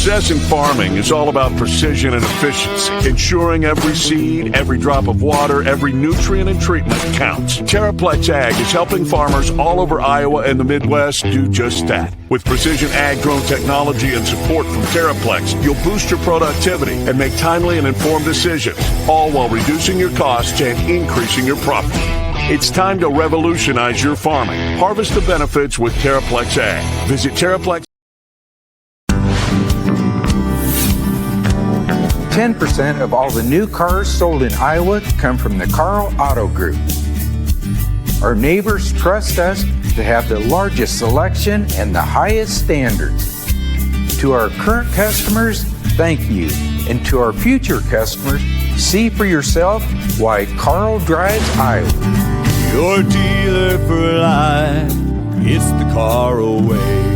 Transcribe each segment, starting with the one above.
Success in farming is all about precision and efficiency, ensuring every seed, every drop of water, every nutrient and treatment counts. Terraplex Ag is helping farmers all over Iowa and the Midwest do just that. With precision ag drone technology and support from Terraplex, you'll boost your productivity and make timely and informed decisions, all while reducing your costs and increasing your profit. It's time to revolutionize your farming. Harvest the benefits with Terraplex Ag. Visit Terraplex. 10% of all the new cars sold in Iowa come from the Carl Auto Group. Our neighbors trust us to have the largest selection and the highest standards. To our current customers, thank you. And to our future customers, see for yourself why Carl drives Iowa. Your dealer for life, it's the Carl way.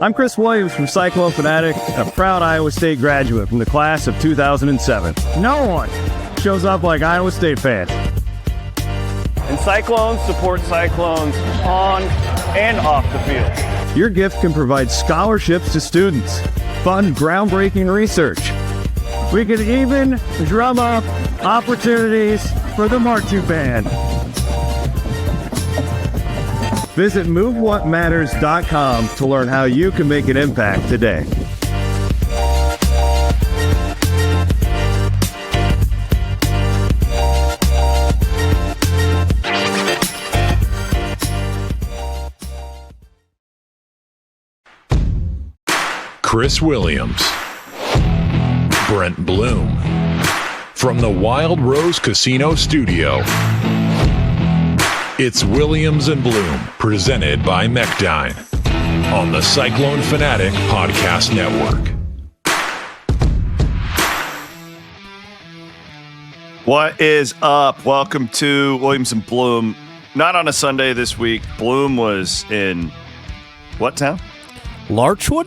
I'm Chris Williams from Cyclone Fanatic, a proud Iowa State graduate from the class of 2007. No one shows up like Iowa State fans. And Cyclones support Cyclones on and off the field. Your gift can provide scholarships to students, fund groundbreaking research. We could even drum up opportunities for the marching band. Visit MoveWhatMatters.com to learn how you can make an impact today. Chris Williams, Brent Blum, from the Wild Rose Casino Studio. It's Williams and Blum, presented by Mechdyne, on the Cyclone Fanatic Podcast Network. What is up? Welcome to Williams and Blum. Not on a Sunday this week. Blum was in what town? Larchwood?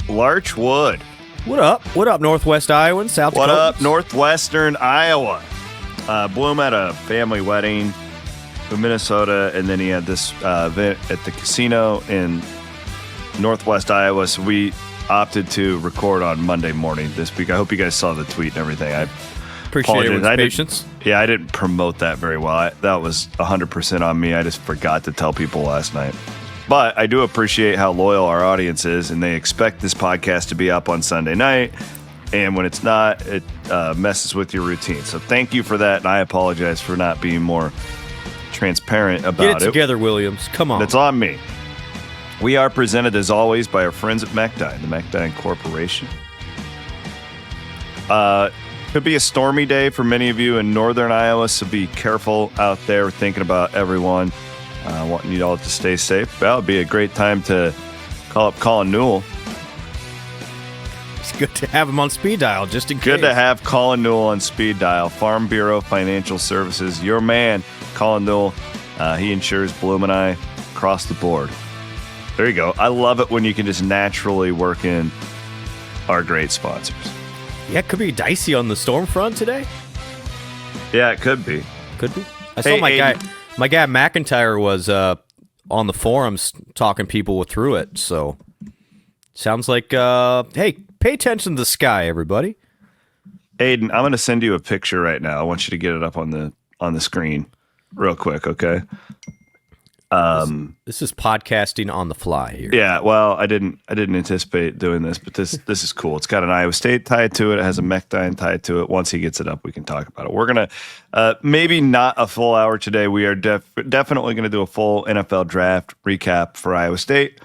Larchwood. What up? What up, Northwest Iowans, South What Dakotans? up, Northwestern Iowa? Blum had a family wedding in Minnesota, and then he had this event at the casino in Northwest Iowa, so we opted to record on Monday morning this week. I hope you guys saw the tweet and everything. I appreciate everyone's patience. I didn't promote that very well. That was 100% on me. I just forgot to tell people last night. But I do appreciate how loyal our audience is, and they expect this podcast to be up on Sunday night, and when it's not, it messes with your routine. So thank you for that, and I apologize for not being more transparent about it. Get it together, Williams. Come on. That's on me. We are presented, as always, by our friends at Mechdyne, the Mechdyne Corporation. Could be a stormy day for many of you in northern Iowa, so be careful out there, thinking about everyone. Wanting you all to stay safe. That would be a great time to call up Colin Newell. It's good to have him on speed dial, just in case. Good to have Colin Newell on speed dial. Farm Bureau Financial Services. Your man, Colin Newell. He insures Blum and I across the board. There you go. I love it when you can just naturally work in our great sponsors. Yeah, it could be dicey on the storm front today. Yeah, it could be. Could be. I saw my guy McIntyre was on the forums talking people through it. So sounds like, hey, pay attention to the sky, everybody. Aiden, I'm going to send you a picture right now. I want you to get it up on the screen real quick, okay? This is podcasting on the fly here. Yeah, well, I didn't anticipate doing this, but this is cool. It's got an Iowa State tied to it. It has a Mechdyne tied to it. Once he gets it up, we can talk about it. We're gonna maybe not a full hour today. We are definitely gonna do a full NFL draft recap for Iowa State.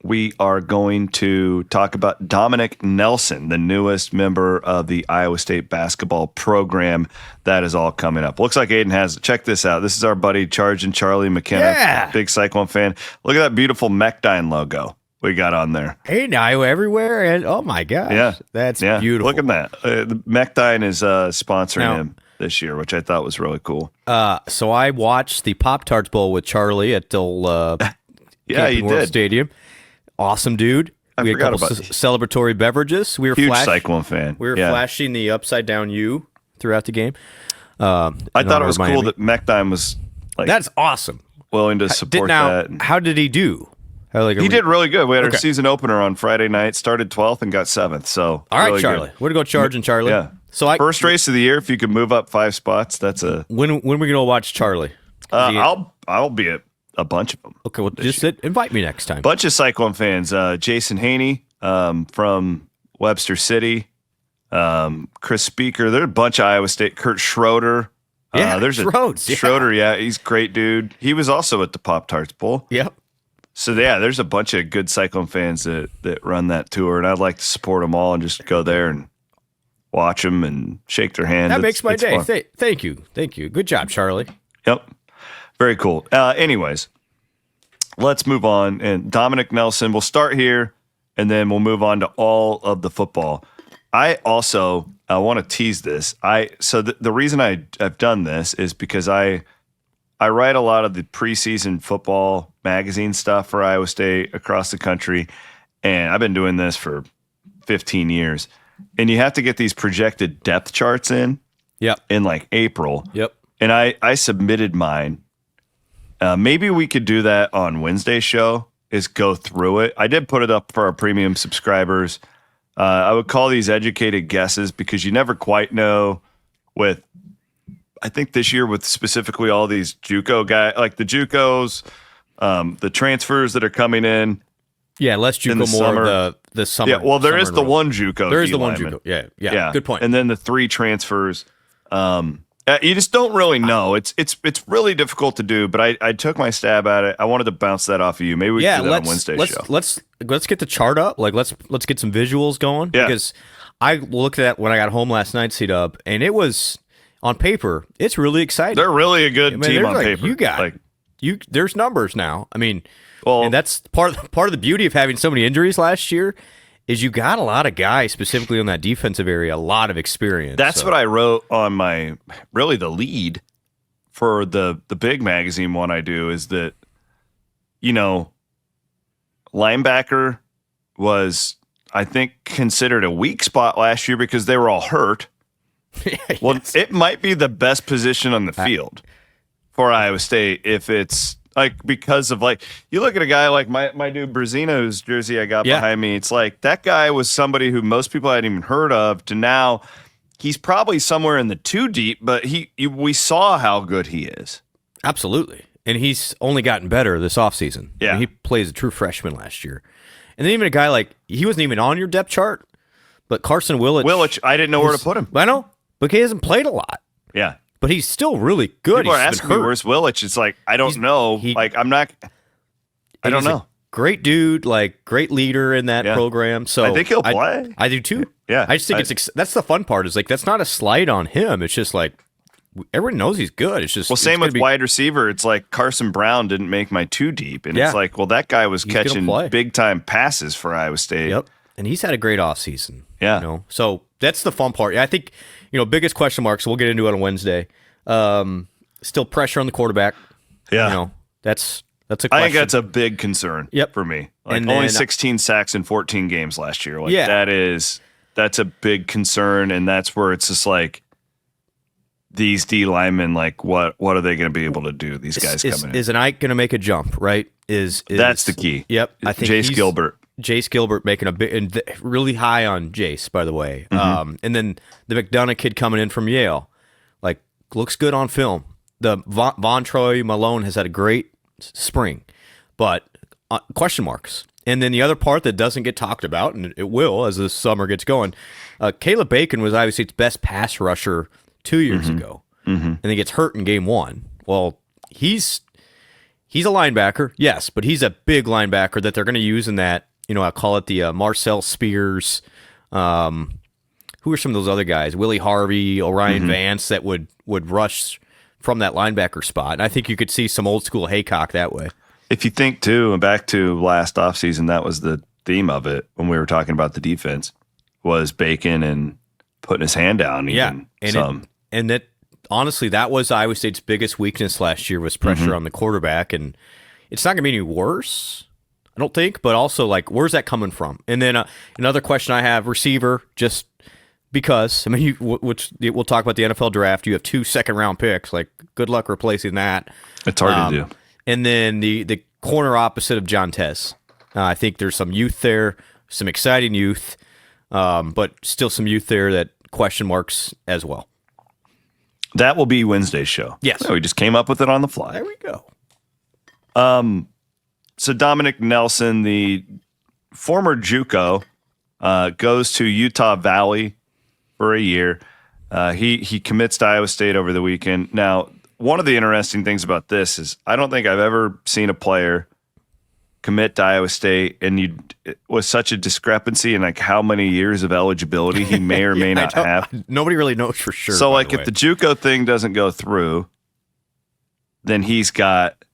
We are going to talk about Dominick Nelson, the newest member of the Iowa State basketball program. That is all coming up. Looks like Aiden has. Check this out. This is our buddy Charging Charlie McKenna, big Cyclone fan. Look at that beautiful Mechdyne logo we got on there. Hey, Iowa everywhere, and oh my gosh, yeah, that's beautiful. Look at that. The Mechdyne is sponsoring him this year, which I thought was really cool. So I watched the Pop-Tarts Bowl with Charlie at the yeah, you World did. Stadium. Awesome dude. We had a couple celebratory beverages. We were huge Cyclone fan. We were flashing the upside down U throughout the game. I thought it was cool that Mechdyne was like, that's awesome. Willing to support that. How did he do? He did really good. We had our season opener on Friday night, started 12th and got 7th. So all right, really Charlie. Way to go charging, Charlie. Yeah. So first race of the year, if you could move up 5 spots, that's a. When are we gonna watch Charlie? I'll be at a bunch of them. Okay, well, just invite me next time. Bunch of Cyclone fans. Jason Haney from Webster City. Chris Speaker. There's a bunch of Iowa State. Kurt Schroeder. There's Schroeder. Yeah, he's a great dude. He was also at the Pop-Tarts Bowl. Yep. So yeah, there's a bunch of good Cyclone fans that run that tour, and I'd like to support them all and just go there and watch them and shake their hand. That makes my day. Thank you. Good job, Charlie. Yep. Very cool. Anyways, let's move on. And Dominick Nelson, we'll start here, and then we'll move on to all of the football. I want to tease this. The reason I've done this is because I write a lot of the preseason football magazine stuff for Iowa State across the country, and I've been doing this for 15 years. And you have to get these projected depth charts in like April. Yep. And I submitted mine. Maybe we could do that on Wednesday's show, is go through it. I did put it up for our premium subscribers. I would call these educated guesses because you never quite know I think this year with specifically all these JUCO guys, like the JUCOs, the transfers that are coming in. Yeah, less JUCO, more the summer. Yeah, well, there is the one JUCO. There is the one JUCO. Yeah. Good point. And then the 3 transfers. You just don't really know. It's really difficult to do, but I took my stab at it. I wanted to bounce that off of you. Maybe we can do that on Wednesday's show. Let's get the chart up. Like let's get some visuals going. Yeah. Because I looked at that when I got home last night, C-Dub, and it was on paper. It's really exciting. They're really a good team on paper. There's numbers now. I mean, and that's part of the beauty of having so many injuries last year. Is you got a lot of guys specifically on that defensive area, a lot of experience. That's what I wrote on the lead for the big magazine one I do is that, linebacker was, I think, considered a weak spot last year because they were all hurt. Well, it might be the best position on the field for Iowa State if it's because of you look at a guy like my dude Brazino, whose jersey I got behind me. It's like that guy was somebody who most people hadn't even heard of to now he's probably somewhere in the 2 deep, but we saw how good he is. Absolutely. And he's only gotten better this offseason. Yeah. I mean, he plays a true freshman last year. And then even a guy he wasn't even on your depth chart, but Carson Willich. I didn't know where to put him. I know, but he hasn't played a lot. Yeah. But he's still really good. People are asking me, where's Willich? It's like, I don't know. I don't know. Great dude, great leader in that program. So I think he'll play. I do too. Yeah. I just think that's the fun part is that's not a slight on him. It's just everyone knows he's good. It's just same with wide receiver. It's like Carson Brown didn't make my 2 deep, and it's like, well, that guy was catching big time passes for Iowa State. Yep, and he's had a great offseason. Yeah, so that's the fun part. I think biggest question mark. So we'll get into it on Wednesday. Still pressure on the quarterback. Yeah, that's a question. I think that's a big concern. Yep. For me, only 16 sacks in 14 games last year. That's a big concern, and that's where it's just like. These D linemen, what are they going to be able to do? These guys coming in. Is an Ike going to make a jump? Right? That's the key? Yep. I think Jace Gilbert making a big and really high on Jace, by the way. Mm-hmm. And then the McDonough kid coming in from Yale, looks good on film. The Von Troy Malone has had a great spring, but question marks. And then the other part that doesn't get talked about, and it will as the summer gets going. Caleb Bacon was obviously its best pass rusher 2 years ago, and he gets hurt in game 1. Well, he's a linebacker, yes, but he's a big linebacker that they're going to use in that. I call it the Marcel Spears. Who are some of those other guys? Willie Harvey, Orion Vance that would rush from that linebacker spot. And I think you could see some old school Haycock that way. If you think too, back to last offseason, that was the theme of it when we were talking about the defense was Bacon and putting his hand down. And that honestly, that was Iowa State's biggest weakness last year was pressure on the quarterback, and it's not going to be any worse. I don't think, but also like, where's that coming from? And then another question I have, receiver, just because, I mean, which we'll talk about the NFL draft. You have 2 second-round picks. Like, good luck replacing that. It's hard to do. And then the corner opposite of John Tez. I think there's some youth there, some exciting youth, but still some youth there that question marks as well. That will be Wednesday's show. Yes. So we just came up with it on the fly. There we go. So Dominick Nelson, the former JUCO, goes to Utah Valley for a year. He commits to Iowa State over the weekend. Now, one of the interesting things about this is I don't think I've ever seen a player commit to Iowa State and it was such a discrepancy in like how many years of eligibility he may or may not have. Nobody really knows for sure. So like if the JUCO thing doesn't go through, then he's got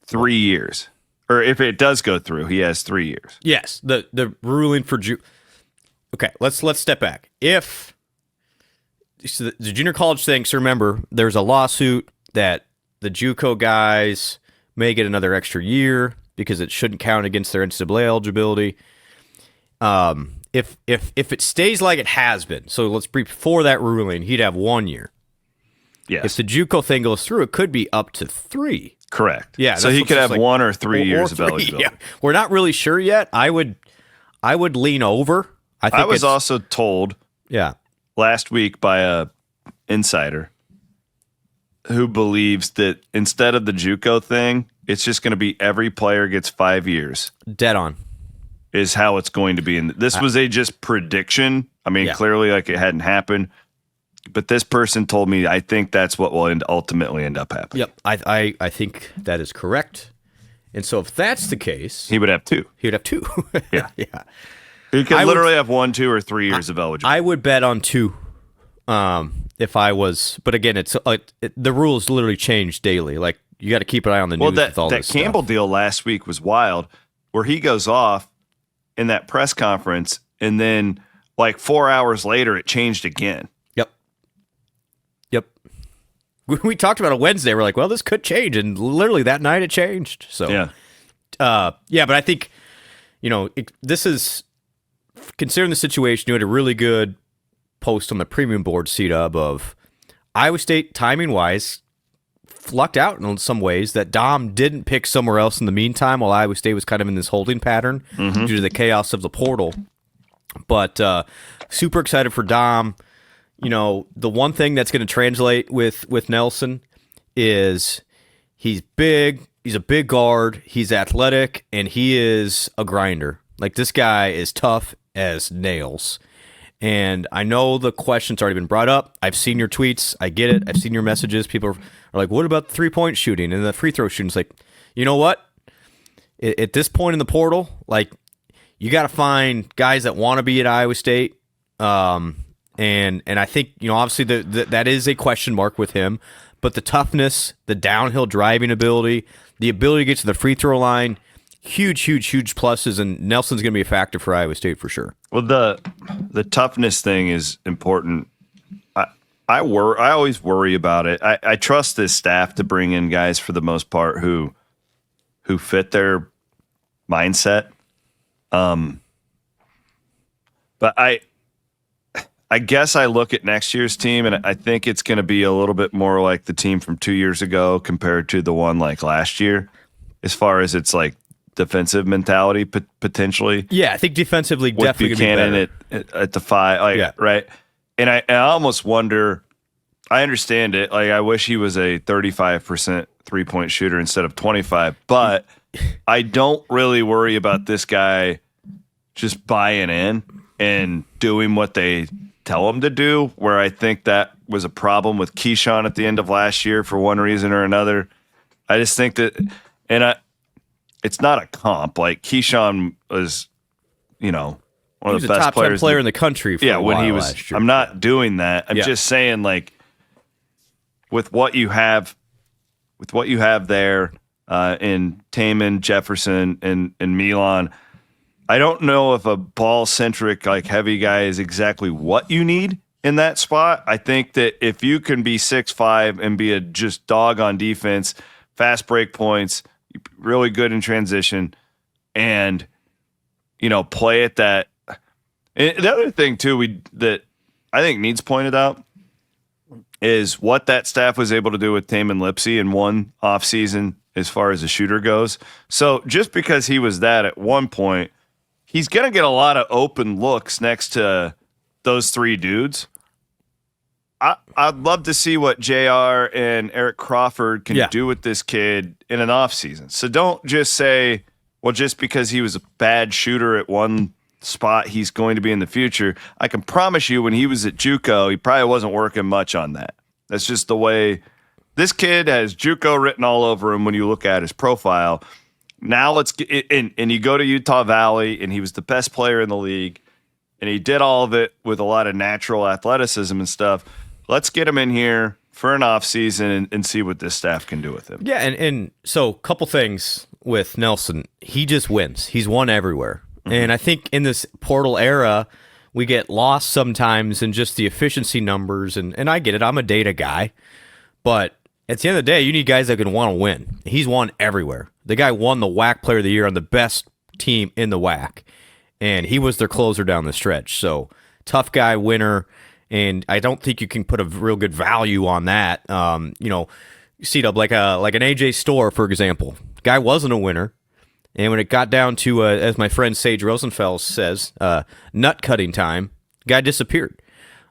3 years. Or if it does go through, he has 3 years. Yes, the ruling for Okay, let's step back. If so the junior college thing, so remember, there's a lawsuit that the JUCO guys may get another extra year because it shouldn't count against their NCAA eligibility. If it stays like it has been, so let's before that ruling, he'd have 1 year. Yes. If the JUCO thing goes through, it could be up to 3. Correct. Yeah. So he could have like 1 or 3 years or of 3, eligibility. Yeah. We're not really sure yet. I would lean over. I was also told last week by a insider who believes that instead of the JUCO thing, it's just going to be every player gets 5 years. Dead on. Is how it's going to be. And this was a just prediction. I mean, clearly like it hadn't happened. But this person told me I think that's what will ultimately end up happening. Yep. I think that is correct. And so if that's the case, he would have 2. He would have 2. Yeah. Yeah. He could literally have 1, 2, or 3 years of eligibility. I would bet on 2. If I was, but again, the rules literally change daily. Like you got to keep an eye on the news. With all that this Campbell stuff. deal last week was wild, where he goes off in that press conference, and then like 4 hours later, it changed again. Yep. We talked about it Wednesday. We're like, well, this could change, and literally that night it changed. So yeah, but I think this is considering the situation. You had a really good post on the premium board, C-Dub, of Iowa State timing-wise flucked out in some ways that Dom didn't pick somewhere else in the meantime while Iowa State was kind of in this holding pattern due to the chaos of the portal. But super excited for Dom. The one thing that's going to translate with Nelson is he's big, he's a big guard, he's athletic, and he is a grinder. Like, this guy is tough as nails. And I know the question's already been brought up. I've seen your tweets. I get it. I've seen your messages. People are like, what about the three-point shooting and the free throw shooting? It's like, you know what? At this point in the portal, like, you got to find guys that want to be at Iowa State. And I think, obviously that is a question mark with him. But the toughness, the downhill driving ability, the ability to get to the free throw line, huge pluses, and Nelson's going to be a factor for Iowa State for sure. Well, the toughness thing is important. I always worry about it. I trust this staff to bring in guys for the most part who fit their mindset. But I guess I look at next year's team, and I think it's going to be a little bit more like the team from 2 years ago compared to the one like last year, as far as its like defensive mentality potentially. Yeah, I think defensively with definitely Buchanan at the 5, right. And I almost wonder. I understand it. Like, I wish he was a 35% 3-point shooter instead of 25, but I don't really worry about this guy just buying in and doing what they tell him to do, where I think that was a problem with Keyshawn at the end of last year for one reason or another. I just think that, it's not a comp. Like, Keyshawn was, one of the best top players 10 player in the country for a when while he was last year. I'm not doing that. I'm just saying, like, with what you have there in Taman, Jefferson, and Milan, I don't know if a ball-centric, like, heavy guy is exactly what you need in that spot. I think that if you can be 6'5" and be a just dog on defense, fast break points, really good in transition, and, play at that. And the other thing too, that I think needs pointed out is what that staff was able to do with Taman Lipsey in one offseason as far as a shooter goes. So just because he was that at one point, he's going to get a lot of open looks next to those three dudes. I'd love to see what JR and Eric Crawford can do with this kid in an offseason. So don't just say, well, just because he was a bad shooter at one spot, he's going to be in the future. I can promise you when he was at JUCO, he probably wasn't working much on that. That's just the way this kid has JUCO written all over him when you look at his profile. Now let's get and you go to Utah Valley, and he was the best player in the league, and he did all of it with a lot of natural athleticism and stuff. Let's get him in here for an offseason and see what this staff can do with him. Yeah, and so a couple things with Nelson. He just wins. He's won everywhere. Mm-hmm. And I think in this portal era, we get lost sometimes in just the efficiency numbers. And I get it. I'm a data guy. But at the end of the day, you need guys that can want to win. He's won everywhere. The guy won the WAC Player of the Year on the best team in the WAC. And he was their closer down the stretch. So tough guy, winner. And I don't think you can put a real good value on that. C-Dub, like an AJ Storr, for example. Guy wasn't a winner. And when it got down to, as my friend Sage Rosenfeld says, nut cutting time, guy disappeared.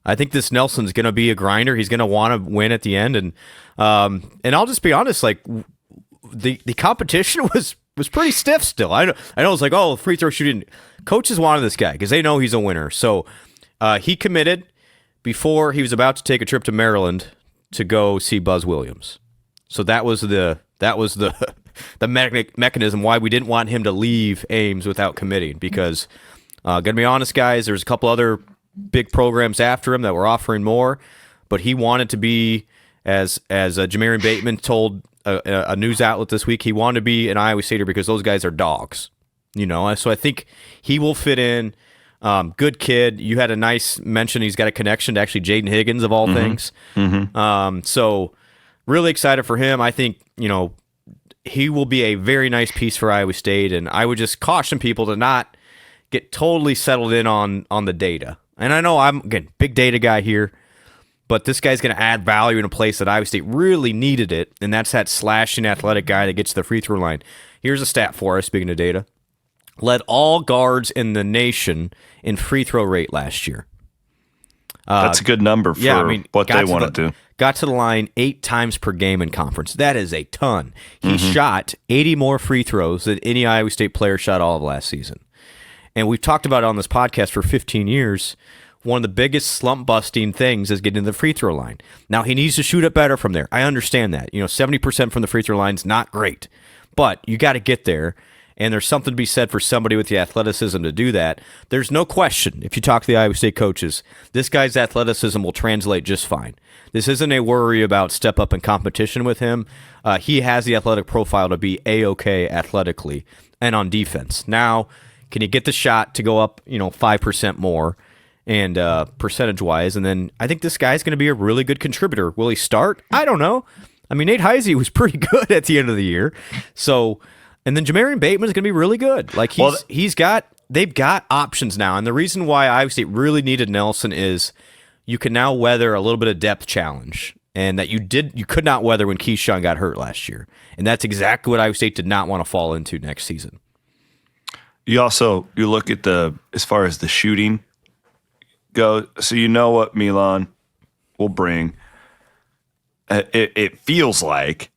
I think this Nelson's going to be a grinder. He's going to want to win at the end. And I'll just be honest, like the competition was pretty stiff still. I know it's like, oh, free throw shooting. Coaches wanted this guy because they know he's a winner. So he committed before he was about to take a trip to Maryland to go see Buzz Williams. So that was the mechanism why we didn't want him to leave Ames without committing, because gonna be honest, guys, there's a couple other big programs after him that were offering more, but he wanted to be, as Jamarian Bateman told a news outlet this week, he wanted to be an Iowa Stater because those guys are dogs, so I think he will fit in. Good kid. You had a nice mention. He's got a connection to actually Jaden Higgins of all things. Mm-hmm. So really excited for him. I think, he will be a very nice piece for Iowa State, and I would just caution people to not get totally settled in on the data. And I know I'm, again, big data guy here, but this guy's going to add value in a place that Iowa State really needed it, and that's that slashing athletic guy that gets to the free throw line. Here's a stat for us, speaking of data. Led all guards in the nation in free throw rate last year. That's a good number for what they want to do. Got to the line 8 times per game in conference. That is a ton. He shot 80 more free throws than any Iowa State player shot all of last season. And we've talked about it on this podcast for 15 years. One of the biggest slump-busting things is getting to the free throw line. Now, he needs to shoot it better from there. I understand that. 70% from the free throw line is not great. But you got to get there. And there's something to be said for somebody with the athleticism to do that. There's no question, if you talk to the Iowa State coaches, this guy's athleticism will translate just fine. This isn't a worry about step up in competition with him. He has the athletic profile to be A-okay athletically and on defense. Now, can he get the shot to go up 5% more and percentage-wise? And then I think this guy's going to be a really good contributor. Will he start? I don't know. I mean, Nate Heisey was pretty good at the end of the year. So... And then Jamarian Bateman is going to be really good. Like they've got options now. And the reason why Iowa State really needed Nelson is you can now weather a little bit of depth challenge, and that you could not weather when Keyshawn got hurt last year. And that's exactly what Iowa State did not want to fall into next season. You look at as far as the shooting go, so what Milan will bring. It feels like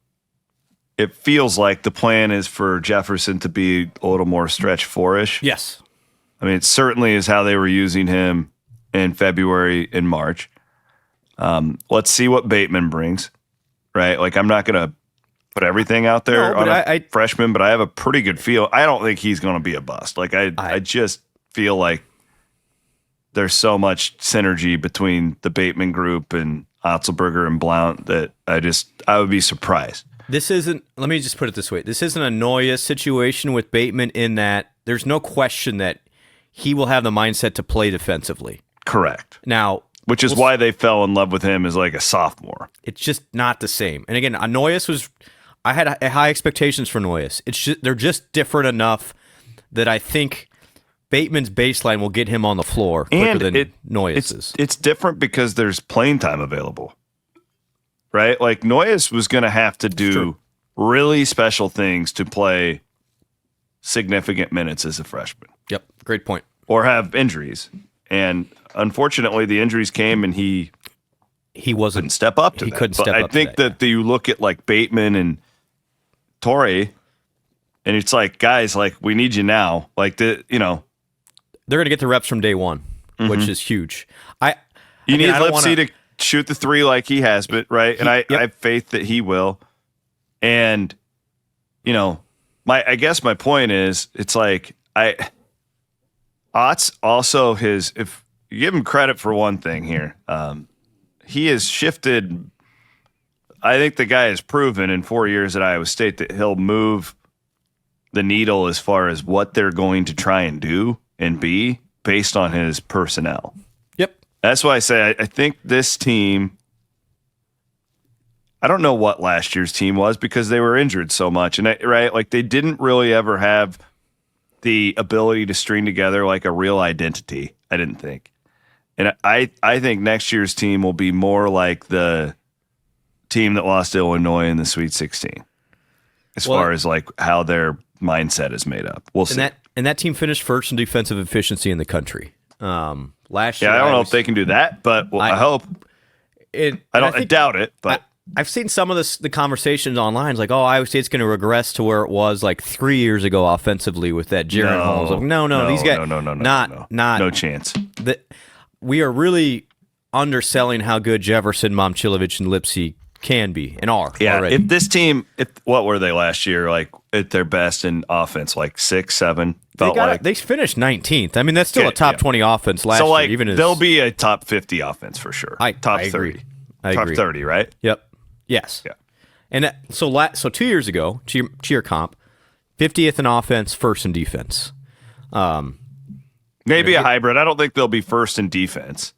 the plan is for Jefferson to be a little more stretch four-ish. Yes. I mean, it certainly is how they were using him in February and March. Let's see what Bateman brings, right? Like, I'm not going to put everything out there on a freshman, but I have a pretty good feel. I don't think he's going to be a bust. Like, I just feel like there's so much synergy between the Bateman group and Otzelberger and Blount that I would be surprised. This isn't, let me just put it this way. This isn't a Noya situation with Bateman in that there's no question that he will have the mindset to play defensively. Correct. Now, which is why they fell in love with him as like a sophomore. It's just not the same. And again, Noyes I had high expectations for Noyes. They're just different enough that I think Bateman's baseline will get him on the floor quicker than Noyes'. It's different because there's playing time available, right? Like Noyes was going to have to do really special things to play significant minutes as a freshman. Yep, great point. Or have injuries. And unfortunately, the injuries came and he couldn't step up to that. He couldn't step up I think that you look at like Bateman and Torrey, and it's like, guys, like we need you now. Like they're going to get the reps from day one, which is huge. You need Lipsy to shoot the three like he has, but right, and I have faith that he will. And I guess my point is, it's like Ott's also if you give him credit for one thing here, he has shifted. I think the guy has proven in 4 years at Iowa State that he'll move the needle as far as what they're going to try and do and be based on his personnel. Yep. That's why I say I think this team, I don't know what last year's team was because they were injured so much. And like they didn't really ever have the ability to string together like a real identity, I didn't think. And I think next year's team will be more like the team that lost to Illinois in the Sweet 16 as far as like how their mindset is made up. We'll see. And that team finished first in defensive efficiency in the country last year. I don't know if they can do that, but I hope. I doubt it, but I've seen some of the conversations online. It's like, Iowa State's going to regress to where it was like 3 years ago offensively with that Jaron Holmes. Like, no, these guys, no chance. We are really underselling how good Jefferson, Momcilovic, and Lipsy can be and are. Yeah, already. if this team, what were they last year? Like at their best in offense, like 6, 7. They finished 19th. I mean, that's still a top 20 offense last year. Even they'll be a top 50 offense for sure. Top 30. Agree. Top 30, right? Yep. Yes. Yeah. And so 2 years ago, to your comp, 50th in offense, first in defense. Maybe a hybrid. I don't think they'll be first in defense.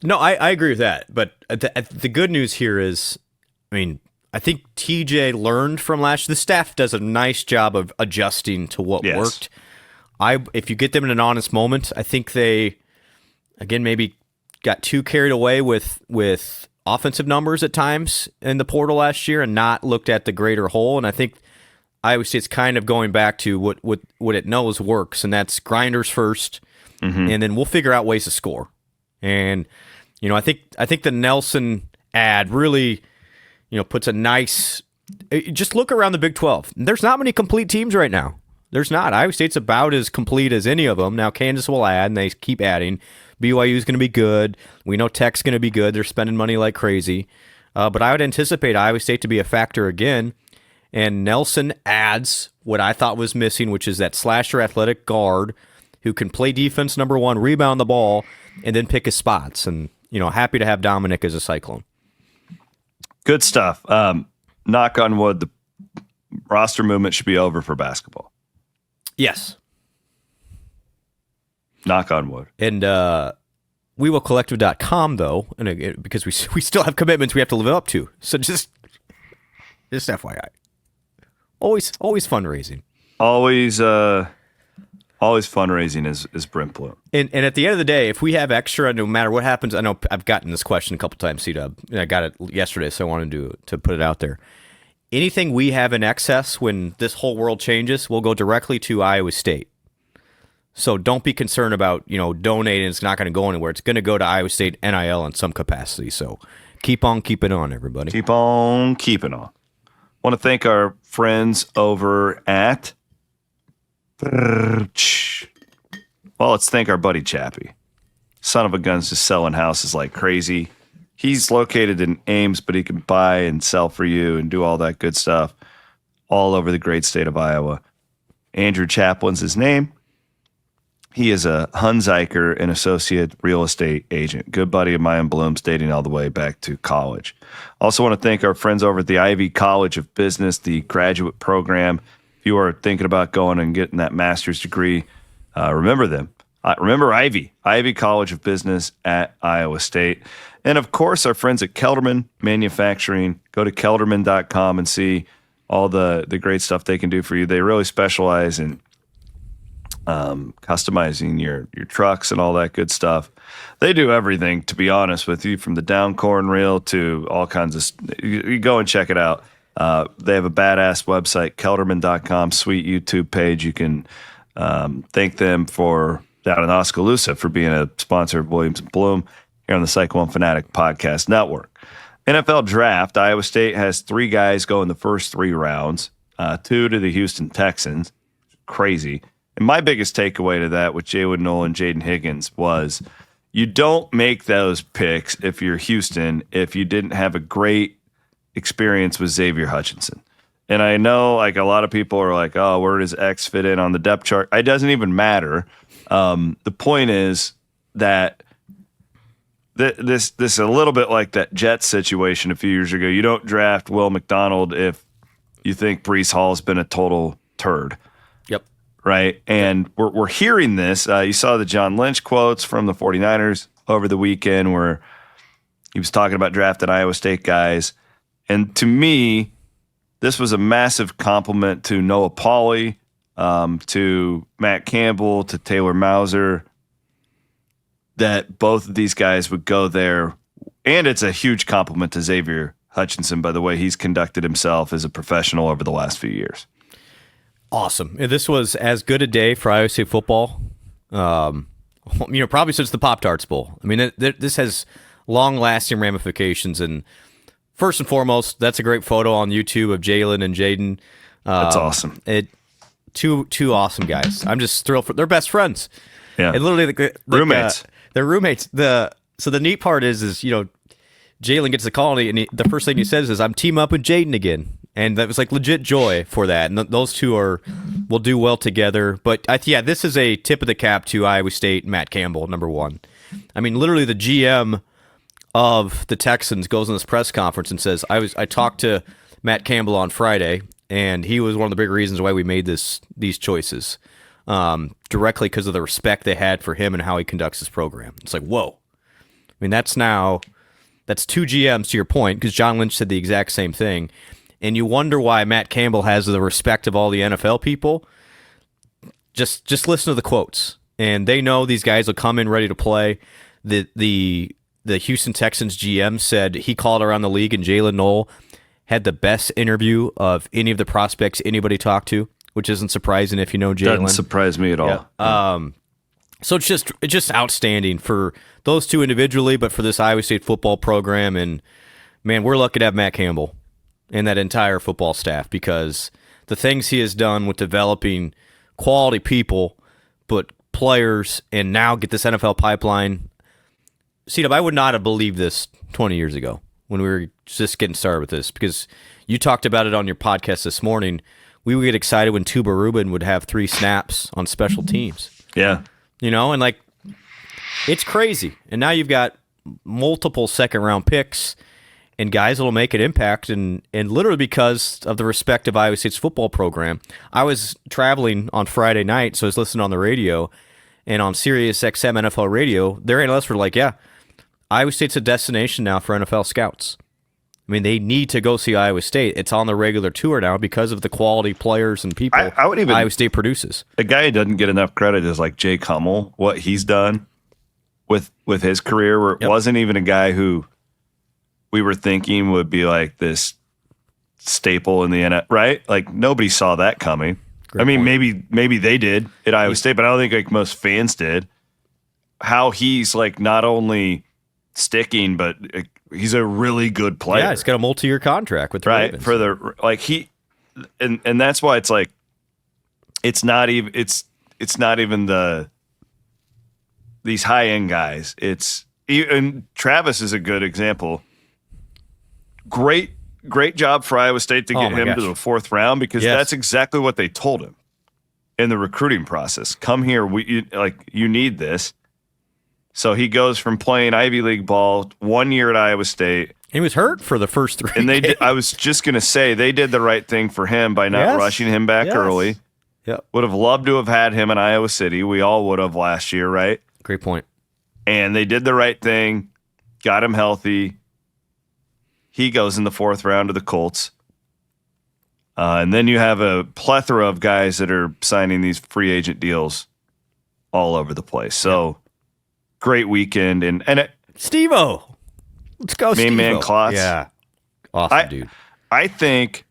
No, I agree with that. But the good news here is, I think TJ learned from last year. The staff does a nice job of adjusting to what worked. If you get them in an honest moment, I think they, again, maybe got too carried away with offensive numbers at times in the portal last year and not looked at the greater whole. And I think Iowa State's kind of going back to what it knows works, and that's grinders first, and then we'll figure out ways to score. And I think the Nelson ad really, puts a nice. Just look around the Big 12. There's not many complete teams right now. There's not. Iowa State's about as complete as any of them. Now Kansas will add, and they keep adding. BYU is going to be good. We know Tech's going to be good. They're spending money like crazy. But I would anticipate Iowa State to be a factor again. And Nelson adds what I thought was missing, which is that slasher athletic guard who can play defense number one, rebound the ball, and then pick his spots. And, happy to have Dominic as a Cyclone. Good stuff. Knock on wood, the roster movement should be over for basketball. Yes. Knock on wood. And WeWillCollective.com, though, and because we still have commitments we have to live up to. So just FYI. Always fundraising. Always fundraising is Brent Blum. And at the end of the day, if we have extra, no matter what happens, I know I've gotten this question a couple times, C-Dub, and I got it yesterday, so I wanted to put it out there. Anything we have in excess when this whole world changes will go directly to Iowa State. So don't be concerned about, donating. It's not going to go anywhere. It's going to go to Iowa State NIL in some capacity. So keep on keeping on, everybody. Keep on keeping on. Want to thank our friends over at... Well, let's thank our buddy Chappie. Son of a gun's just selling houses like crazy. He's located in Ames, but he can buy and sell for you and do all that good stuff all over the great state of Iowa. Andrew Chaplin's his name. He is a Hunziker and associate real estate agent. Good buddy of mine, Bloom's, dating all the way back to college. Also want to thank our friends over at the Ivy College of Business, the graduate program. If you are thinking about going and getting that master's degree, remember them. Remember Ivy College of Business at Iowa State. And, of course, our friends at Kelderman Manufacturing. Go to kelderman.com and see all the great stuff they can do for you. They really specialize in customizing your trucks and all that good stuff. They do everything, to be honest with you, from the down corn reel to all kinds of. You go and check it out. They have a badass website, kelderman.com, sweet YouTube page. You can thank them for down in Oskaloosa for being a sponsor of Williams and Blum here on the Cyclone Fanatic Podcast Network. NFL Draft, Iowa State has 3 guys go in the first 3 rounds, 2 to the Houston Texans. Crazy. And my biggest takeaway to that with Jalen Noel and Jaden Higgins was you don't make those picks if you're Houston if you didn't have a great experience with Xavier Hutchinson. And I know like a lot of people are like, oh, where does X fit in on the depth chart? It doesn't even matter. The point is that this is a little bit like that Jets situation a few years ago. You don't draft Will McDonald if you think Breece Hall's been a total turd. Yep. Right? And we're hearing this. You saw the John Lynch quotes from the 49ers over the weekend where he was talking about drafting Iowa State guys. And to me, this was a massive compliment to Noah Pauley, to Matt Campbell, to Taylor Mauser, that both of these guys would go there. And it's a huge compliment to Xavier Hutchinson, by the way he's conducted himself as a professional over the last few years. Awesome. This was as good a day for Iowa State football, probably since the Pop-Tarts Bowl. I mean, this has long-lasting ramifications, and first and foremost, that's a great photo on YouTube of Jalen and Jaden. That's awesome. Two awesome guys. I'm just thrilled for. They're best friends. Yeah, and literally roommates. They're roommates. So the neat part is Jalen gets the call and the first thing he says is, "I'm team up with Jaden again," and that was like legit joy for that. And those two will do well together. But this is a tip of the cap to Iowa State and Matt Campbell, number one. I mean, literally the GM of the Texans goes in this press conference and says, I talked to Matt Campbell on Friday, and he was one of the big reasons why we made these choices, directly because of the respect they had for him and how he conducts his program. It's like, whoa. I mean, that's 2 GMs to your point, because John Lynch said the exact same thing, and you wonder why Matt Campbell has the respect of all the NFL people. Just listen to the quotes, and they know these guys will come in ready to play. The Houston Texans GM said he called around the league, and Jalen Noel had the best interview of any of the prospects anybody talked to, which isn't surprising if you know Jalen. Doesn't surprise me at all. Yeah. So it's just outstanding for those two individually, but for this Iowa State football program. And, man, we're lucky to have Matt Campbell and that entire football staff, because the things he has done with developing quality people, but players, and now get this NFL pipeline. C-Dub, I would not have believed this 20 years ago when we were just getting started with this, because you talked about it on your podcast this morning. We would get excited when Tuba Rubin would have 3 snaps on special teams. Yeah. And like, it's crazy. And now you've got multiple second-round picks and guys that will make an impact, and literally because of the respect of Iowa State's football program. I was traveling on Friday night, so I was listening on the radio, and on Sirius XM NFL radio, their analysts were like, yeah, Iowa State's a destination now for NFL scouts. I mean, they need to go see Iowa State. It's on the regular tour now because of the quality players and people Iowa State produces. A guy who doesn't get enough credit is like Jake Hummel, what he's done with his career, where it wasn't even a guy who we were thinking would be like this staple in the NFL, right? Like, nobody saw that coming. Great point. Maybe they did at Iowa State, but I don't think like most fans did. How he's like not only sticking, but he's a really good player. Yeah, he's got a multi-year contract with the Ravens. For the like he, and that's why it's like it's not even these high end guys. And Travis is a good example. Great job for Iowa State to get him to the 4th round, because that's exactly what they told him in the recruiting process. Come here, you need this. So he goes from playing Ivy League ball 1 year at Iowa State. He was hurt for the first 3 and games. I was just going to say, they did the right thing for him by not rushing him back early. Yep. Would have loved to have had him in Iowa City. We all would have last year, right? Great point. And they did the right thing, got him healthy. He goes in the 4th round to the Colts. And then you have a plethora of guys that are signing these free agent deals all over the place. So great weekend. And Steve-O. Let's go, Main man Steve-O. Klotz. Yeah. Awesome, dude. I think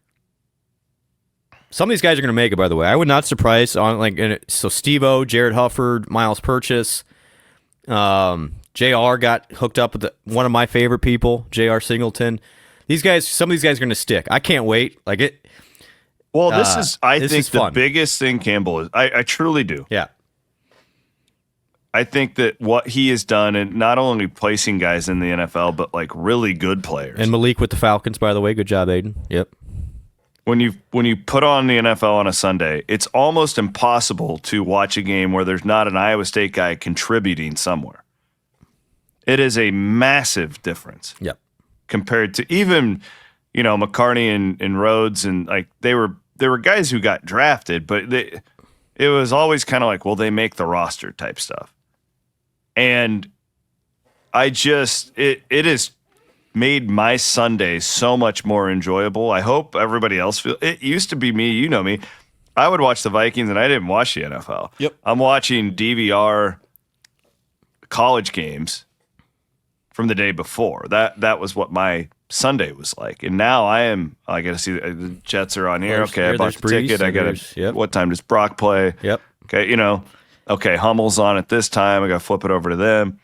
some of these guys are going to make it, by the way. I would not surprise on so Steve-O, Jared Hufford, Miles Purchase, JR got hooked up with one of my favorite people, JR Singleton. Some of these guys are going to stick. I can't wait. Well, this is the fun. biggest thing Campbell is. I truly do. Yeah. I think that what he has done, and not only placing guys in the NFL, but like really good players. And Malik with the Falcons, by the way. Good job, Aiden. Yep. When you put on the NFL on a Sunday, it's almost impossible to watch a game where there's not an Iowa State guy contributing somewhere. It is a massive difference. Yep. Compared to even, McCartney and Rhodes, and like they were guys who got drafted, but it was always kind of like, well, they make the roster type stuff. And it has made my Sunday so much more enjoyable. I hope everybody else feels. It used to be me, you know me. I would watch the Vikings and I didn't watch the NFL. Yep. I'm watching DVR college games from the day before. That was what my Sunday was like. And now I got to see the Jets are on here. Okay, I bought the ticket. I got to. What time does Brock play? Yep. Okay, okay, Hummel's on at this time. I got to flip it over to them.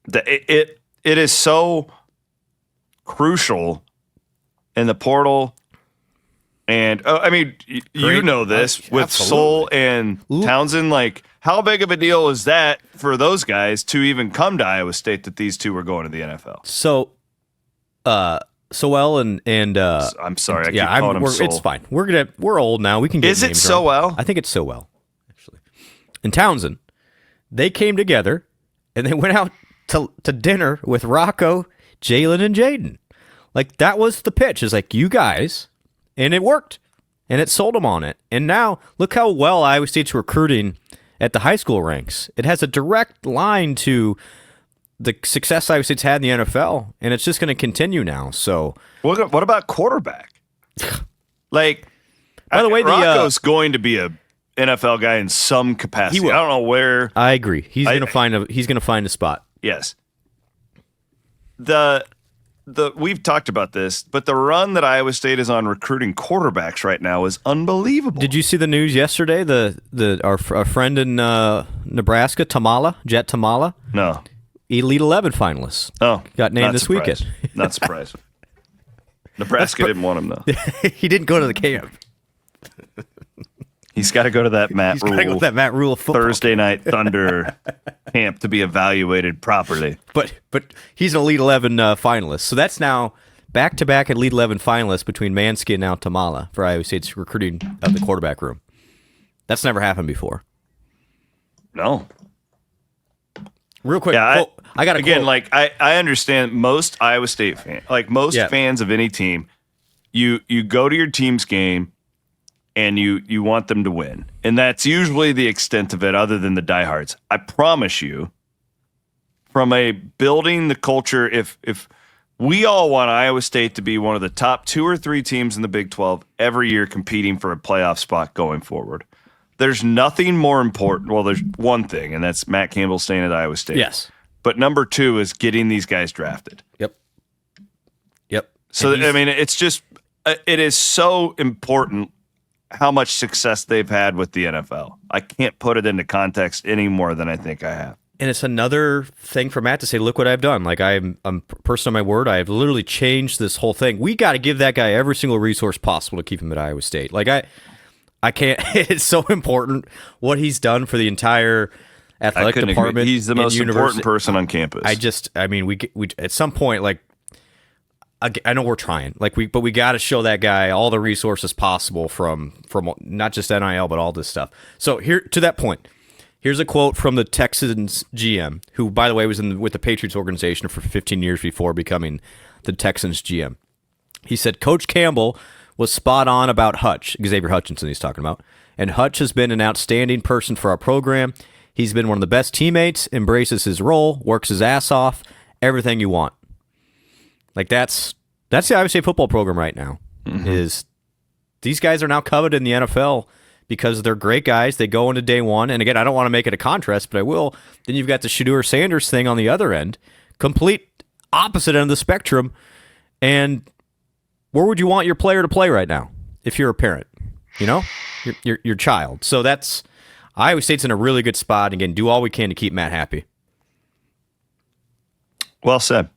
It is so crucial in the portal. And you know this with Soul and Townsend. Like, how big of a deal is that for those guys to even come to Iowa State that these two were going to the NFL? So, Soel and I'm sorry, I keep calling him Soul. It's fine. We're old now. We can get. Is it names Soel? wrong. I think it's Soel, actually. And Townsend, they came together and they went out to dinner with Rocco, Jalen, and Jaden. Like, that was the pitch. It's like, you guys. And it worked. And it sold them on it. And now, look how well Iowa State's recruiting at the high school ranks. It has a direct line to the success Iowa State's had in the NFL. And it's just going to continue now. So, what about quarterback? Like, by the way, Rocco's going to be a NFL guy in some capacity. He will. I don't know where. I agree. He's going to find a spot. Yes. We've talked about this, but the run that Iowa State is on recruiting quarterbacks right now is unbelievable. Did you see the news yesterday? Our friend in Nebraska, Jet Tamala? No. Elite 11 finalists. Oh. Got named this weekend. Not surprised. Nebraska didn't want him, though. He didn't go to the camp. He's got to go to that Matt Rule football Thursday Night Thunder camp to be evaluated properly. But he's an Elite 11 finalist. So that's now back-to-back Elite 11 finalists between Mansky and now Tamala for Iowa State's recruiting of the quarterback room. That's never happened before. No. Real quick, yeah, I got a again. quote. Like I understand most Iowa State fans, like most fans of any team, you go to your team's game and you want them to win, and that's usually the extent of it. Other than the diehards, I promise you, from a building the culture, if we all want Iowa State to be one of the top 2 or 3 teams in the Big 12 every year, competing for a playoff spot going forward. There's nothing more important. Well, there's one thing, and that's Matt Campbell staying at Iowa State. Yes. But number 2 is getting these guys drafted. Yep. So, I mean, it's just, it is so important how much success they've had with the NFL. I can't put it into context any more than I think I have. And it's another thing for Matt to say, look what I've done. Like, I'm a person of my word. I've literally changed this whole thing. We got to give that guy every single resource possible to keep him at Iowa State. Like, I can't. It's so important what he's done for the entire athletic department. Agree. He's the most important person on campus. We at some point, like, I know we're trying, but we got to show that guy all the resources possible from not just NIL but all this stuff. So here, to that point, here's a quote from the Texans GM, who, by the way, was with the Patriots organization for 15 years before becoming the Texans GM. He said, "Coach Campbell was spot on about Hutch," Xavier Hutchinson he's talking about, "and Hutch has been an outstanding person for our program. He's been one of the best teammates, embraces his role, works his ass off, everything you want." Like, that's the Iowa State football program right now. Mm-hmm. Is these guys are now coveted in the NFL because they're great guys. They go into day one. And again, I don't want to make it a contrast, but I will. Then you've got the Shedeur Sanders thing on the other end, complete opposite end of the spectrum. And where would you want your player to play right now if you're a parent? You know, your child. So that's Iowa State's in a really good spot. Again, do all we can to keep Matt happy. Well said.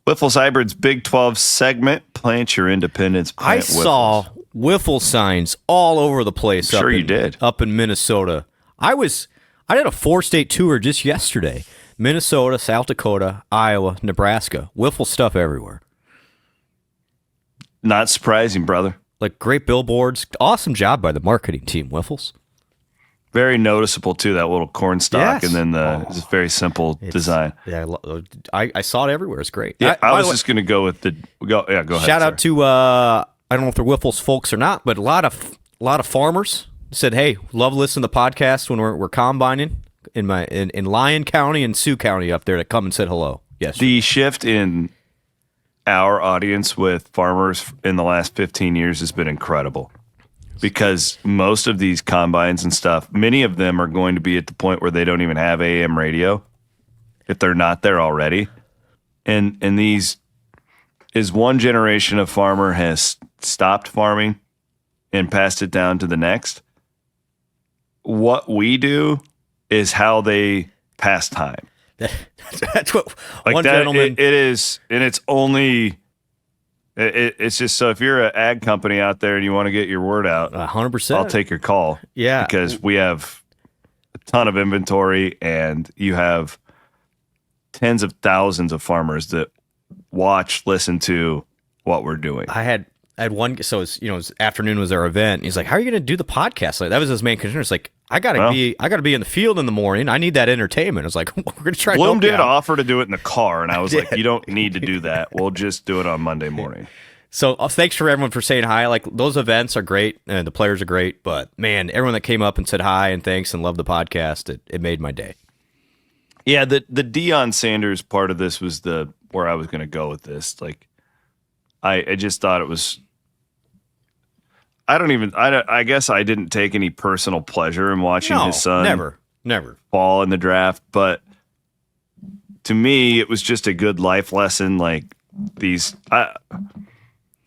Wiffles Hybrid's Big 12 segment. Plant your independence. I saw wiffle signs all over the place. Sure, you did. Up in Minnesota. I did a 4-state tour just yesterday. Minnesota, South Dakota, Iowa, Nebraska. Wiffle stuff everywhere. Not surprising, brother. Like great billboards. Awesome job by the marketing team, Wiffles. Very noticeable, too, that little corn stalk, Yes. and then it's a very simple design. Yeah, I saw it everywhere. It's great. Yeah, I was by the way, just going to go with the go. Yeah, go ahead. shout out to I don't know if they're Wiffles folks or not, but a lot of farmers said, "Hey, love listening to the podcast when we're combining in Lyon County and Sioux County up there that come and said hello." Yes, The shift in our audience with farmers in the last 15 years has been incredible, because most of these combines and stuff, many of them are going to be at the point where they don't even have AM radio if they're not there already. And these is one generation of farmer has stopped farming and passed it down to the next. What we do is how they pass time. that's what Like one that, gentleman. it is, and it's only. It's just so if you're an ag company out there and you want to get your word out, 100%. I'll take your call. Yeah. Because we have a ton of inventory, and you have tens of thousands of farmers that watch, listen to what we're doing. I had one. So it was afternoon was our event. And he's like, "How are you going to do the podcast?" Like that was his main concern. It's like I gotta be in the field in the morning. I need that entertainment. I was like, we're going to try. Bloom to help you did out. offer to do it in the car, and I was like, you don't need to do that. We'll just do it on Monday morning. So thanks for everyone for saying hi. Like those events are great and the players are great, but man, everyone that came up and said hi and thanks and loved the podcast, it made my day. Yeah, the Deion Sanders part of this was where I was going to go with this. Like, I just thought it was. I guess I didn't take any personal pleasure in watching his son never fall in the draft, but to me, it was just a good life lesson. Like these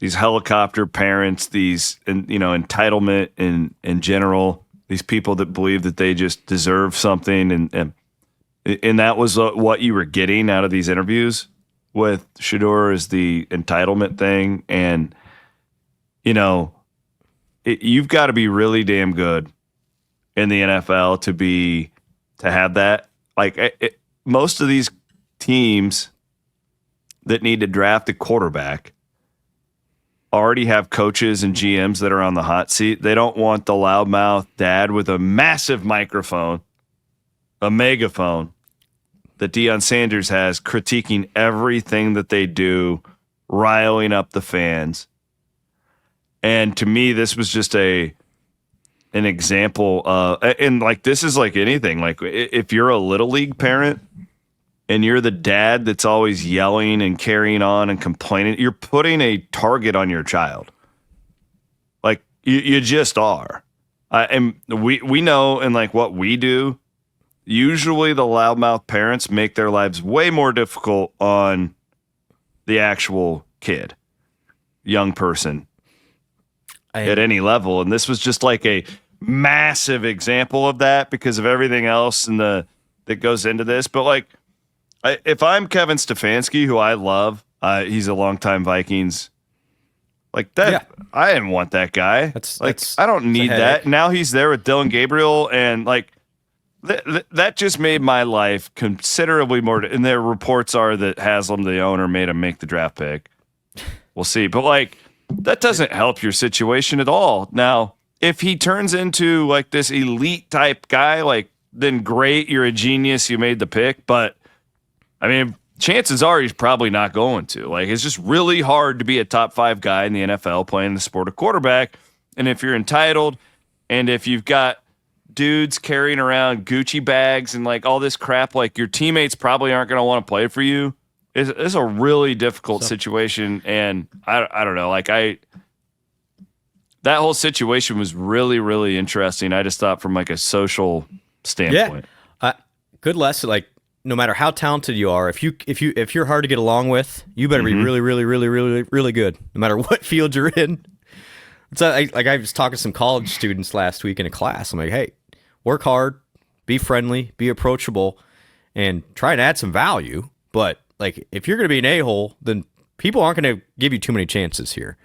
helicopter parents, these entitlement in general, these people that believe that they just deserve something, and that was what you were getting out of these interviews with Shedeur is the entitlement thing, and you've got to be really damn good in the NFL to have that. Like most of these teams that need to draft a quarterback already have coaches and GMs that are on the hot seat. They don't want the loudmouth dad with a massive microphone, a megaphone that Deion Sanders has, critiquing everything that they do, riling up the fans. And to me, this was just an example and like this is like anything. Like if you're a little league parent and you're the dad that's always yelling and carrying on and complaining, you're putting a target on your child. Like you just are. And we know, and like what we do, usually the loudmouth parents make their lives way more difficult on the actual kid, young person. At any level, and this was just like a massive example of that because of everything else and that goes into this. But like, if I'm Kevin Stefanski, who I love, he's a longtime Vikings, like that. Yeah. I didn't want that guy. I don't need that. Now he's there with Dylan Gabriel, and like that just made my life considerably more. And their reports are that Haslam, the owner, made him make the draft pick. We'll see, but like. That doesn't help your situation at all. Now, if he turns into like this elite type guy, like then great, you're a genius, you made the pick. But I mean, chances are he's probably not going to. Like, it's just really hard to be a top 5 guy in the NFL playing the sport of quarterback. And if you're entitled, and if you've got dudes carrying around Gucci bags and like all this crap, like your teammates probably aren't going to want to play for you. It's a really difficult situation, and I don't know. Like that whole situation was really, really interesting. I just thought from like a social standpoint. Yeah. Good lesson. Like, no matter how talented you are, if you're hard to get along with, you better be really, really, really, really, really good, no matter what field you're in. So, I was talking to some college students last week in a class. I'm like, hey, work hard, be friendly, be approachable, and try and add some value. But like, if you're going to be an a-hole, then people aren't going to give you too many chances here.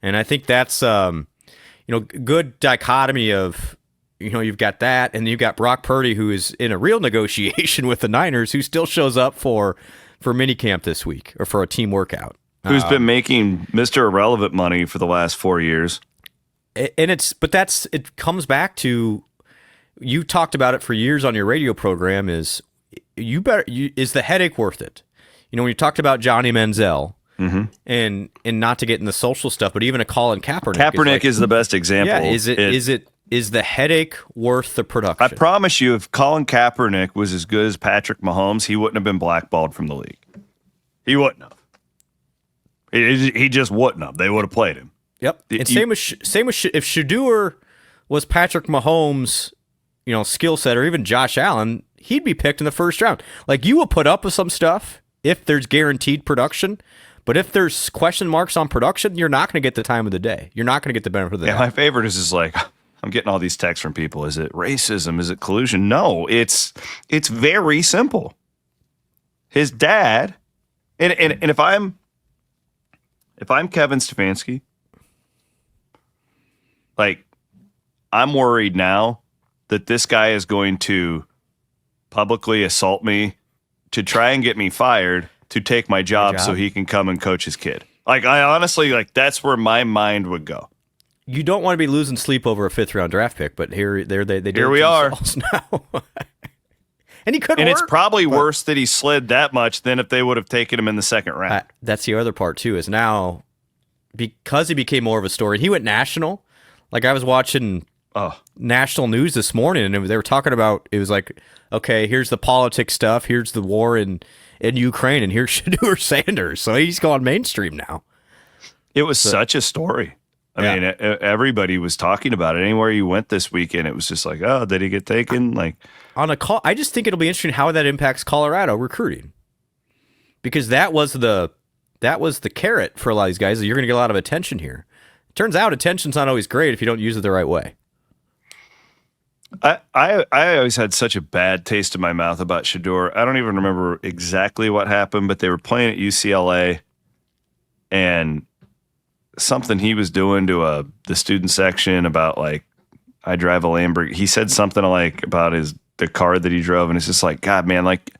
And I think that's good dichotomy of, you've got that, and you've got Brock Purdy, who is in a real negotiation with the Niners, who still shows up for minicamp this week or for a team workout. Who's been making Mr. Irrelevant money for the last 4 years. And it comes back to, you talked about it for years on your radio program, is is the headache worth it? When you talked about Johnny Manziel, and not to get in the social stuff, but even a Colin Kaepernick. Kaepernick is the best example. Yeah, is the headache worth the production? I promise you, if Colin Kaepernick was as good as Patrick Mahomes, he wouldn't have been blackballed from the league. He wouldn't have. He just wouldn't have. They would have played him. Yep. And same with if Shedeur was Patrick Mahomes, skill set, or even Josh Allen, he'd be picked in the first round. Like, you will put up with some stuff if there's guaranteed production. But if there's question marks on production, you're not going to get the time of the day. You're not going to get the benefit of the doubt. My favorite is just like, I'm getting all these texts from people. Is it racism? Is it collusion? No, it's very simple. His dad, and if I'm Kevin Stefanski, like, I'm worried now that this guy is going to publicly assault me to try and get me fired to take my job so he can come and coach his kid. Like, I honestly, like, that's where my mind would go. You don't want to be losing sleep over a 5th-round draft pick, but here we are now. And he couldn't. And it's probably worse that he slid that much than if they would have taken him in the second round. That's the other part too. Is now, because he became more of a story. He went national. Like, I was watching national news this morning, and they were talking about, it was like, okay, here's the politics stuff, here's the war in Ukraine, and here's Shedeur Sanders. So he's gone mainstream now. It was such a story. I mean, everybody was talking about it. Anywhere you went this weekend, it was just like, oh, did he get taken? Like, on a call, I just think it'll be interesting how that impacts Colorado recruiting, because that was the carrot for a lot of these guys. You're going to get a lot of attention here. Turns out attention's not always great if you don't use it the right way. I always had such a bad taste in my mouth about Shedeur. I don't even remember exactly what happened, but they were playing at UCLA, and something he was doing to the student section about, like, I drive a Lamborghini. He said something like about the car that he drove, and it's just like, God, man, like,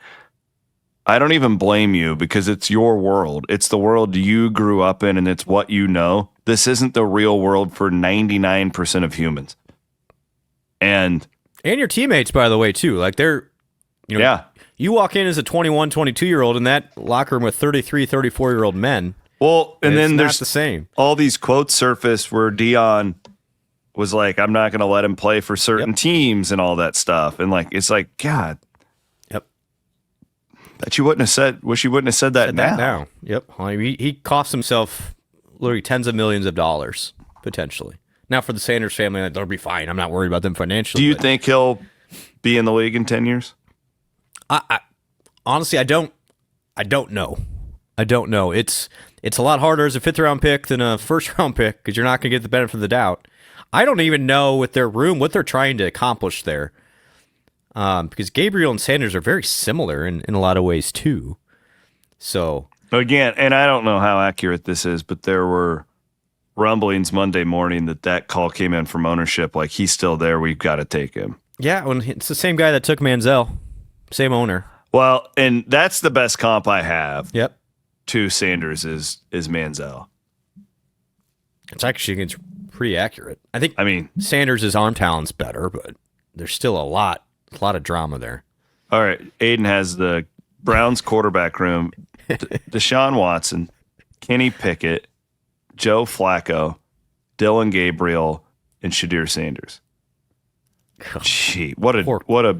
I don't even blame you, because it's your world. It's the world you grew up in, and it's what you know. This isn't the real world for 99% of humans. And your teammates, by the way, too. Like, they're, you walk in as a 21, 22-year-old in that locker room with 33, 34-year-old men. Well, and then there's the same. All these quotes surface where Dion was like, I'm not going to let him play for certain teams and all that stuff. And, like, it's like, God. Yep. That you wouldn't have said, wish you wouldn't have said that now. Yep. I mean, he cost himself literally tens of millions of dollars, potentially. Now, for the Sanders family, they'll be fine. I'm not worried about them financially. Do you think he'll be in the league in 10 years? I honestly, I don't know. I don't know. It's a lot harder as a 5th-round pick than a 1st-round pick, because you're not going to get the benefit of the doubt. I don't even know with their room what they're trying to accomplish there, because Gabriel and Sanders are very similar in a lot of ways too. So again, and I don't know how accurate this is, but there were rumblings Monday morning that call came in from ownership, like, he's still there, we've got to take him. Yeah, well, it's the same guy that took Manziel, same owner. Well, and that's the best comp I have. Yep. To Sanders is Manziel. It's pretty accurate. I mean, Sanders' arm talent's better, but there's still a lot of drama there. All right, Aiden has the Browns quarterback room: Deshaun Watson, Kenny Pickett, Joe Flacco, Dylan Gabriel, and Shedeur Sanders. Gee, what a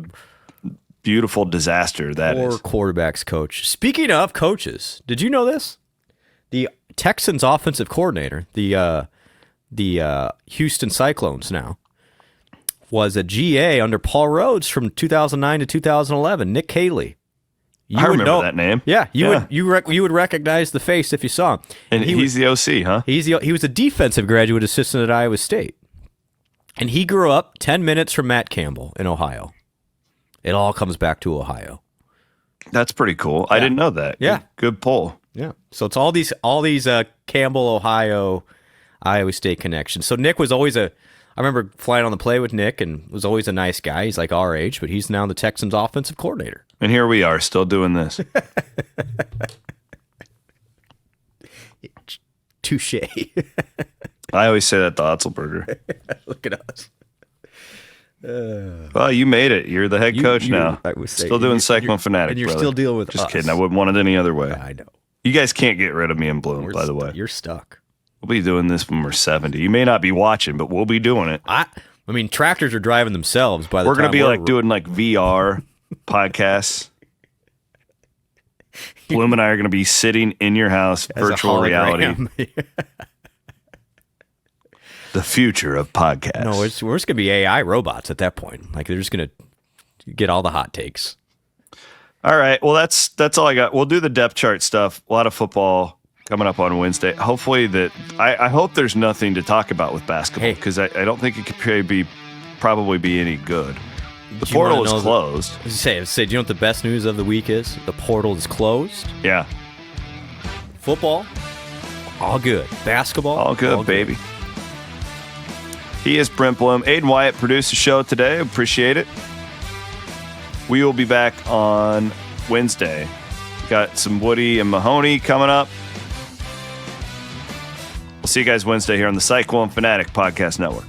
beautiful disaster that is. Poor quarterbacks coach. Speaking of coaches, did you know this? The Texans offensive coordinator, the the Houston Cyclones now, was a GA under Paul Rhodes from 2009 to 2011. Nick Haley. I remember that name. Yeah, you would recognize the face if you saw him. And he's the OC, huh? He was a defensive graduate assistant at Iowa State. And he grew up 10 minutes from Matt Campbell in Ohio. It all comes back to Ohio. That's pretty cool. I didn't know that. Yeah. Good pull. Yeah. So it's all these Campbell, Ohio, Iowa State connections. So Nick was always I remember flying on the plane with Nick and was always a nice guy. He's like our age, but he's now the Texans offensive coordinator. And here we are still doing this. Touche. I always say that to Otzelberger. Look at us. Well, you made it. You're the head coach now. I would say, still doing Cyclone Fanatic, and you're brother. still dealing with Just us. kidding. I wouldn't want it any other way. I know. You guys can't get rid of me and Bloom, by the way. You're stuck. We'll be doing this when we're 70. You may not be watching, but we'll be doing it. I mean, tractors are driving themselves by the We're time going to be like doing like VR podcasts. Bloom and I are going to be sitting in your house, as a virtual reality. hologram. The future of podcasts. No, we're just going to be AI robots at that point. Like they're just going to get all the hot takes. All right. Well, that's all I got. We'll do the depth chart stuff. A lot of football coming up on Wednesday. Hopefully I hope there's nothing to talk about with basketball because I don't think it could probably be any good. The portal is closed. Say, do you know what the best news of the week is? The portal is closed. Yeah. Football, all good. Basketball, all good, baby. He is Brent Blum. Aiden Wyatt produced the show today. Appreciate it. We will be back on Wednesday. Got some Woody and Mahoney coming up. We'll see you guys Wednesday here on the Cyclone Fanatic Podcast Network.